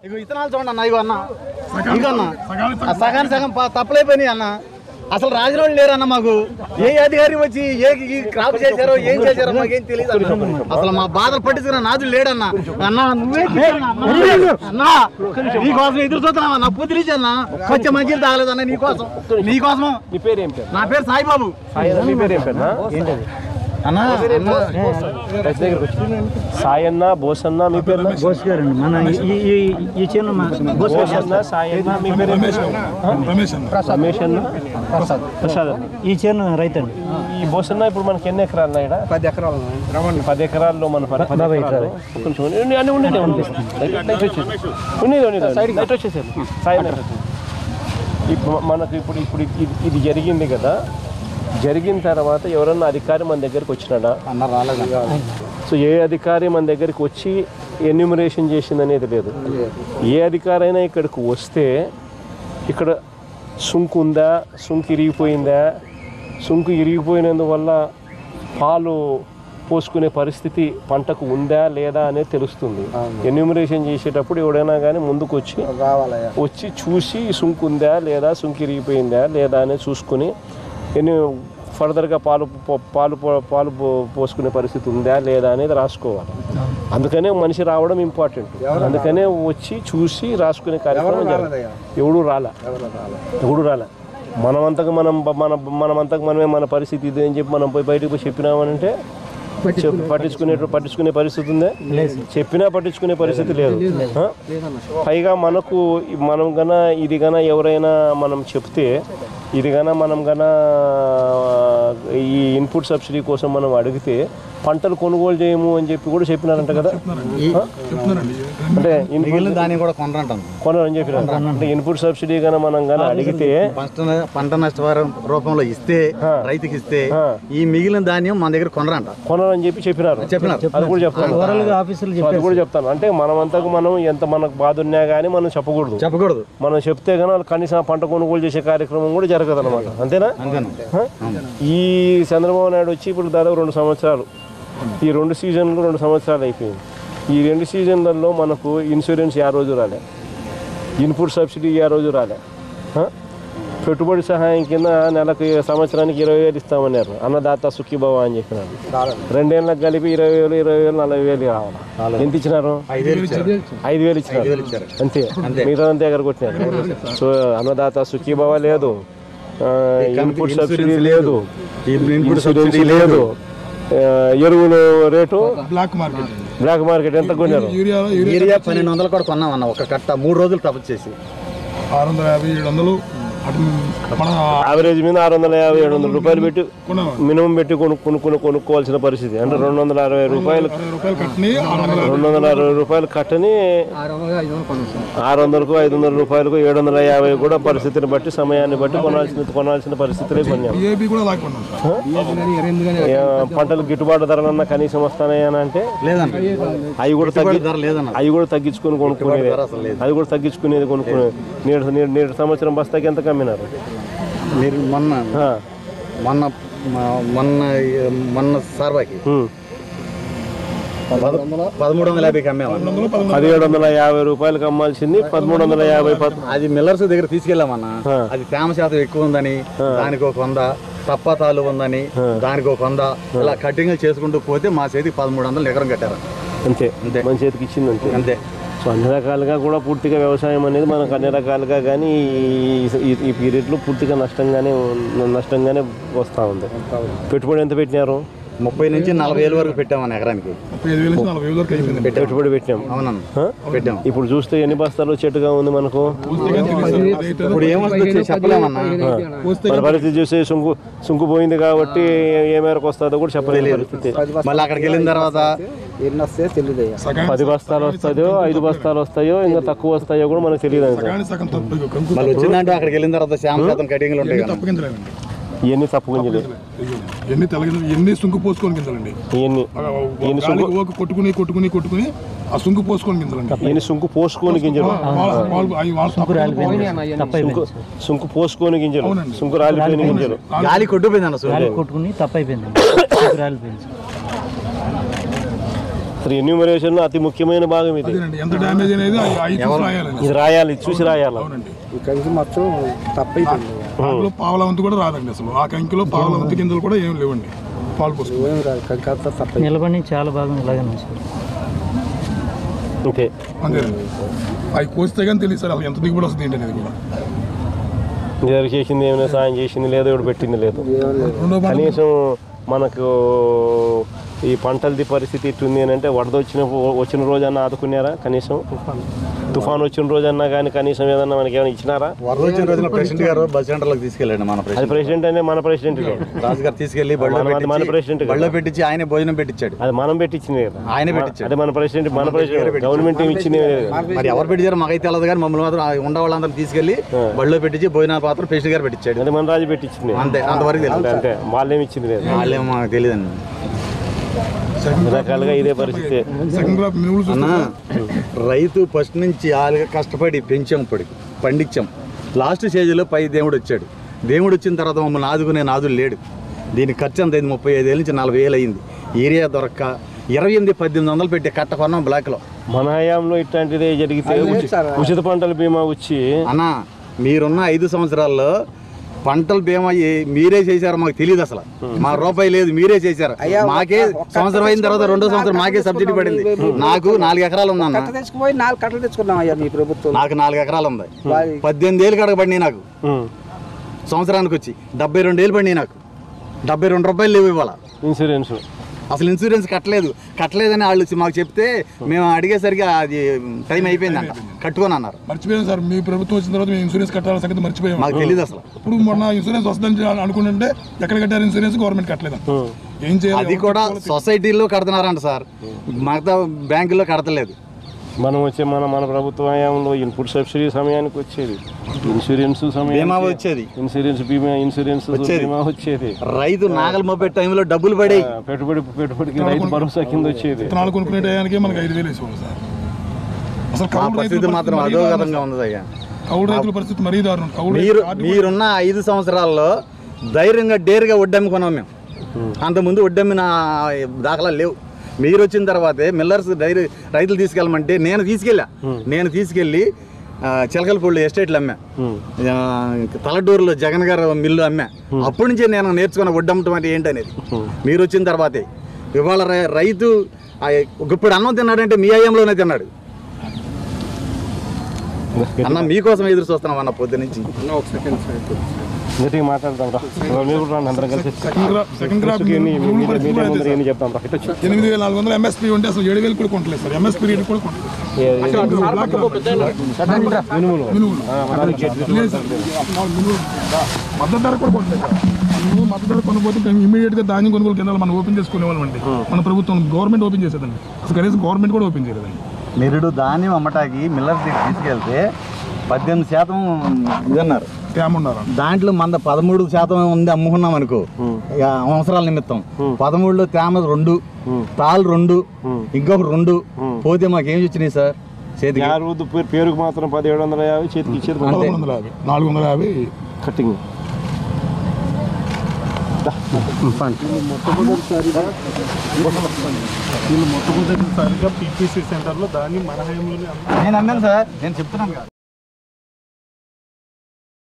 ఇగో ఇతనాలు చూడండి అన్న, ఇగో అన్న, ఇగో అన్న సగానికి సగం తప్పులైపోయినాయి అన్న. అసలు రాజులు లేరన్న, మాకు ఏ అధికారి వచ్చి ఏ క్రాప్ చేశారో ఏం చేశారో మాకేం తెలియదు. అసలు మా బాధలు పట్టించుకున్న నాదులు లేడన్నా. అన్న నువ్వే అన్నా, నీకోసం ఎదురు చూస్తున్నావా? నా పొద్దునిచ్చి అన్న కొంచెం మంచిగా తాగలేదన్న నీకోసం. నా పేరు సాయిబాబు. సాయన్న బోసన్న మీ పేరు? బోస్ గారండి. మన ఈ చేను సాయన్న మీ పేరు? రమేష్ అన్న, ప్రసాద్. ఈ చేను రైతండి. ఈ బోసన్న ఇప్పుడు మనకి ఎన్ని ఎకరాలు? 10 ఎకరాలు. 10 ఎకరాల్లో మన వచ్చేసారు. మనకు ఇప్పుడు ఇది జరిగింది కదా, జరిగిన తర్వాత ఎవరన్నా అధికారి మన దగ్గరికి వచ్చినాడా? సో ఏ అధికారి మన దగ్గరికి వచ్చి ఎన్యూమరేషన్ చేసింది అనేది లేదు. ఏ అధికారి అయినా ఇక్కడికి వస్తే ఇక్కడ సుంకు ఉందా, సుంకు ఇరిగిపోయిందా, సుంకు ఇరిగిపోయినందువల్ల పాలు పోసుకునే పరిస్థితి పంటకు ఉందా లేదా అనేది తెలుస్తుంది. ఎన్యూమరేషన్ చేసేటప్పుడు ఎవడైనా కానీ ముందుకు వచ్చి చూసి సుంకు ఉందా లేదా, సుంకు ఇరిగిపోయిందా లేదా అనేది చూసుకుని ఫర్దర్గా పాలు పోసుకునే పరిస్థితి ఉందా లేదా అనేది రాసుకోవాలి. అందుకనే మనిషి రావడం ఇంపార్టెంట్. అందుకనే వచ్చి చూసి రాసుకునే కార్యక్రమం జరగదు. ఎవడు రాలే. మనమంతకు మనమే మన పరిస్థితి ఇది అని చెప్పి మనం పోయి బయటకు పోయి చెప్పినామనంటే పట్టించుకునే పరిస్థితి ఉందా? చెప్పినా పట్టించుకునే పరిస్థితి లేదు. పైగా మనం ఇది ఎవరైనా మనం చెప్తే, మనం ఈ ఇన్పుట్ సబ్సిడీ కోసం మనం అడిగితే పంటలు కొనుగోలు చేయము అని చెప్పి కూడా చెప్పినారంట కదా. అంటే దాన్ని కూడా కొనరని చెప్పినారు. అంటే ఇన్పుట్ సబ్సిడీ మనం అడిగితే పంట నష్టపరిహారం రూపంలో ఇస్తే, రైతుకి ఇస్తే ఈ మిగిలిన ధాన్యం మన దగ్గర కొనరని చెప్పి చెప్పినారు. అది కూడా చెప్తాను. అది కూడా చెప్తాను. అంటే మనమంతకు మనం ఎంత మనకు బాధ ఉన్నా కానీ మనం చెప్పకూడదు. మనం చెప్తే కానీ వాళ్ళు కనీసం పంట కొనుగోలు చేసే కార్యక్రమం కూడా జరగదు అనమాట. అంతేనా? ఈ చంద్రబాబు నాయుడు వచ్చి ఇప్పుడు దాదాపు 2 సంవత్సరాలు, ఈ 2 సీజన్లు 2 సంవత్సరాలు అయిపోయింది. ఈ 2 సీజన్లలో మనకు ఇన్సూరెన్స్ ఆ రోజు రాలే, ఇన్పుట్ సబ్సిడీ ఆ రోజు రాలే, పెట్టుబడి సహాయం కింద నెలకు సంవత్సరానికి 20,000 ఇస్తామన్నారు. అన్నదాత సుఖీభవ అని చెప్పినారు. 2 ఏళ్ళకి కలిపి 20,000, 40,000 కావాలి. ఎంత ఇచ్చినారు? 5,000 ఇచ్చినారు. అంతే. మిగతా అంతే ఎగరగొట్టినారు. సో అన్నదాత సుఖీభవ లేదు, ఇన్పుట్ సబ్సిడీ లేదు, ఇన్సూరెన్స్ లేదు, ఎరువులు రేటు బ్లాక్ మార్కెట్ ఎంత కొన్నారు? యూరియా 1200 కూడా కొన్నామన్న. ఒక కట్ట 3 రోజులు తపస్సు చేసి 650-700 యావరేజ్ మీద 650-700 రూపాయలు పెట్టి మినిమం పెట్టి కొనుక్కోవాల్సిన పరిస్థితి. అంటే 260 రూపాయలు కట్టని 600కు 500 రూపాయలకు 750 కూడా పరిస్థితిని బట్టి, సమయాన్ని బట్టి కొనాల్సిన పరిస్థితులే కొన్నాం. పంటలు గిట్టుబాటు ధరలన్నా కనీసం వస్తానని అంటే అవి కూడా తగ్గించుకునేది కొనుక్కునేది. నేడు సంవత్సరం బస్తాకి ఎంత కమ్మినారు మీరు? మొన్న సార్వాకి 1350కి అమ్మేమన్నా. 1750 రూపాయలకి అమ్మాల్సింది 1350. అది మిల్లర్స్ దగ్గర తీసుకెళ్ళామన్నా. అది తేమ శాతం ఎక్కువ ఉందని దానికి ఒక 100, తప్పతాలు ఉందని దానికి ఒక 100, ఇలా కటింగ్లు చేసుకుంటూ పోతే మా చేతికి 1300 ఎకరం కట్టారు. అంతే. మన చేతికి ఇచ్చింది అంతే. సో అన్ని రకాలుగా కూడా పూర్తిగా వ్యవసాయం అనేది మనకు అన్ని రకాలుగా కానీ ఈ పీరియడ్లో పూర్తిగా నష్టంగానే వస్తూ ఉంది. పెట్టుబడి ఎంత పెట్టినారు? 30 నుంచి 40,000 వరకు పెట్టామన్న ఎకరానికి. పెట్టుబడి పెట్టాం. పెట్టాం. ఇప్పుడు చూస్తే ఎన్ని బస్తాలు చెట్టుగా ఉంది మనకు? ఇప్పుడు ఏమొస్తుంది చెప్పలేమన్నా. మన పరిస్థితి చూస్తే సుంకు పోయింది కాబట్టి ఏ మేరకు వస్తుందో కూడా చెప్పలేని పరిస్థితి. మళ్ళీ అక్కడికి వెళ్ళిన తర్వాత 10 బస్తాలు వస్తాయో, 5 బస్తాలు వస్తాయో, ఇంకా తక్కువ వస్తాయో కూడా మనకు తెలియదు. మళ్ళీ వచ్చిందంటే అక్కడికి వెళ్ళిన తర్వాత శ్యామ శాతం కటింగ్లు ఉంటాయి. ఇవన్నీ తప్పు గింజలు, ఎన్ని సుంకు పోసుకొని గింజలండి. కొట్టుకుని ఆ సుంకు పోసుకొని గింజలండి. ఇవన్నీ సుంకు పోసుకొని గింజలు, సుంకు పోసుకొని గింజలు, సుంకు రాలిపోయిన గింజలు. గాలి కొట్టుకుని తప్పైపోయింది. అసలు ఎన్యూమరేషన్ అతి ముఖ్యమైన భాగం ఇది. అదేనండి, ఎంత డ్యామేజ్ అనేది రాయాలండి. ఇది రాయాలి, చూసి రాయాలి. అవునండి, ఈ కంకి మొత్తం తప్పైపోయింది. దాంట్లో పావుల వంతు కూడా రాదండి అసలు. ఆ కంకిలో పావుల వంతు గింజలు కూడా ఏం లేవండి. పాలు పోసుకోవాలి. ఏం రాదు, కంకి అంతా తప్ప నిలబడి చాలా భాగం ఇలాగే ఉంది సార్. అంతే. అంతేనండి, అవి కోస్తే కానీ తెలియదు సార్ అసలు ఎంత దిగుబడి వస్తుంది ఏంటి అనేది కూడా. ఎవరు చేసింది ఏమైనా సాయం చేసింది లేదు, ఎవడు పెట్టింది లేదు. రెండో మాట కనీసం మనకు ఈ పంటలది పరిస్థితి ఇట్టుంది అని అంటే వరద వచ్చిన రోజన్నా ఆదుకున్నారా? కనీసం తుఫాన్ వచ్చిన రోజన్నా కానీ కనీసం ఏదన్నా మనకి ఏమైనా ఇచ్చినారా? వరద వచ్చిన రోజున ప్రెసిడెంట్ గారు బస్ సెంటర్లోకి తీసుకెళ్ళండి. మన అది ప్రెసిడెంట్ అంటే మన ప్రెసిడెంట్ రాజు గారు తీసుకెళ్లి మన ప్రెసిడెంట్ బళ్ళో పెట్టించి ఆయన భోజనం పెట్టించాడు. అది మనం పెట్టించింది కదా, ఆయన పెట్టించాడు. అదే మన ప్రెసిడెంట్ గవర్నమెంట్ ఇచ్చింది. మరి ఎవరు పెట్టించారు మాకైతే తెలియదు, కానీ మమ్మల్ని మాత్రం ఉండవాళ్ళందరూ తీసుకెళ్లి బళ్ళో పెట్టించి భోజనాల పాత్ర ప్రెసిడెంట్ గారు పెట్టించాడు. అది మన రాజు పెట్టించింది. అంతే, అంతవరకు తెలియదు. అంటే వాళ్ళేమి ఇచ్చింది లేదు. వాళ్ళేమో మాకు తెలియదండి. రకాలుగా ఇదే పరిస్థితి. సెకండ్ క్రాప్ మినుములు అన్న, రైతు ఫస్ట్ నుంచి ఆలుగా కష్టపడి పెంచాం, పండించాం. లాస్ట్ స్టేజ్లో పై దేవుడు వచ్చాడు. దేవుడు వచ్చిన తర్వాత మమ్మల్ని ఆదుకునే నాదులు లేడు. దీని ఖర్చు ఎంత అయింది? 35,000 నుంచి 40,000 అయింది. ఏరియా దొరక్క 28,000-1800 పెట్టి కట్ట కొన్నాం బ్లాక్లో. మన హయాంలో ఇట్లాంటిదే జరిగితే ఉచిత పంటల బీమా వచ్చి అన్న, మీరున్న 5 సంవత్సరాల్లో పంటల బీమా మీరే చేశారు, మాకు తెలియదు అసలు. మా రూపాయి లేదు, మీరే చేశారు. మాకే సంవత్సరం అయిన తర్వాత 2వ సంవత్సరం మాకే సబ్సిడీ పడింది. నాకు 4 ఎకరాలు ఉందన్న. తెచ్చుకుపోయి 4 కట్టలు తెచ్చుకున్నాం అయ్యా మీ ప్రభుత్వం. నాకు 4 ఎకరాలు ఉంది. 18 ఏళ్ళు కడగబడినాయి నాకు. సంవత్సరానికి వచ్చి 72 ఏళ్ళు పడినాయి నాకు. 72 రూపాయలు లేవు ఇవాళ. ఇన్సూరెన్స్ అసలు ఇన్సూరెన్స్ కట్టలేదని వాళ్ళు మాకు చెప్తే మేము అడిగేసరికి అది టైం అయిపోయింది అంట, కట్టుకొని అన్నారు. మర్చిపోయాం సార్, మీ ప్రభుత్వం వచ్చిన తర్వాత మేము ఇన్సూరెన్స్ కట్టాలని సంగతి మర్చిపోయాం. మాకు తెలియదు అసలు. ఇప్పుడు మొన్న ఇన్సూరెన్స్ వస్తుందని అనుకుంటుంటే ఎక్కడ కట్టారు ఇన్సూరెన్స్? గవర్నమెంట్ కట్టలేదు. ఏం చేయాలి? అది కూడా సొసైటీలో కడుతున్నారంట సార్, మిగతా బ్యాంకుల్లో కడతలేదు. మనం వచ్చే మన ప్రభుత్వ హయాంలో ఇన్పుట్ సబ్సిడీ సమయానికి వచ్చేది, ఇన్సూరెన్స్ బీమా వచ్చేది, ఇన్సూరెన్స్ బీమా వచ్చేది. రైతు నాగల మోపే టైంలో డబ్బులు పడే పెట్టుబడికి రైతు భరోసా కింద వచ్చేది. విత్తనాలు కొనుక్కునే టయానికి మనకి 5,000 వేసేవాళ్ళు సార్. అసలు మా పరిస్థితి మాత్రం అధోగతంగా ఉంది అయ్యా. కౌలు రైతుల పరిస్థితి మరీ దారుణం. మీరున్న 5 సంవత్సరాల్లో ధైర్యంగా డేరుగా వడ్డమ్ముకున్నాం మేము. అంతకుముందు వడ్డమ్మిన దాఖలాలు లేవు. మీరు వచ్చిన తర్వాతే మిల్లర్స్ రైతులు తీసుకెళ్ళమంటే నేను తీసుకెళ్ళి చిలకలపూడి ఎస్టేట్లు అమ్మా, తలడూరులో జగన్ గారు మిల్లు అమ్మా. అప్పటి నుంచే నేను నేర్చుకున్న వడ్డమ్మటం అంటే ఏంటనేది మీరు వచ్చిన తర్వాతే. ఇవాళ రైతు ఇప్పుడు అన్నం తిన్నాడంటే మీ అయ్యంలోనే తిన్నాడు అన్న. మీకోసం ఎదురు చూస్తున్నాం అన్న పొద్దు నుంచి. మాట్లాడదాం రా, అందరం కలిసి సెకండ్ క్రాప్ 8,400 ఎంఎస్పీ ఉంటే అసలు 7,000 కూడా కొనట్లేదు సార్. ఎంఎస్పీ రేట్ కూడా కొనట్లేదు. మద్దతు ధర కూడా కొనట్లేదు సార్. మద్దతు ధర కొనకపోతే ఇమీడియట్ గా ధాన్యం కొనుగోలు కేంద్రాలు మనం ఓపెన్ చేసుకునే వాళ్ళం అండి. మన ప్రభుత్వం గవర్నమెంట్ ఓపెన్ చేసేదండి. అసలు కనీసం గవర్నమెంట్ కూడా ఓపెన్ చేయలేదండి. నిరుడు ధాన్యం అమ్మటానికి మిల్లర్స్ దగ్గర తీసుకెళ్తే 18% ఇదన్నారు. దాంట్లో మన 13% ఉంది అమ్ముకున్నాం అనుకో అవసరాల నిమిత్తం. 13లో తేమ 2, తాళ్ళు 2, ఇంకొక 2 పోతే మాకేం వచ్చినాయి సార్ చేతికి? పేరుకు మాత్రం 1750, చేతికి ఇచ్చేది 450 కటింగ్. మొట్టమొదటిసారిగా పీపీసీ సెంటర్లో దాన్ని మన హయాంలోనే నేను అన్నాను సార్, నేను చెప్తున్నాను.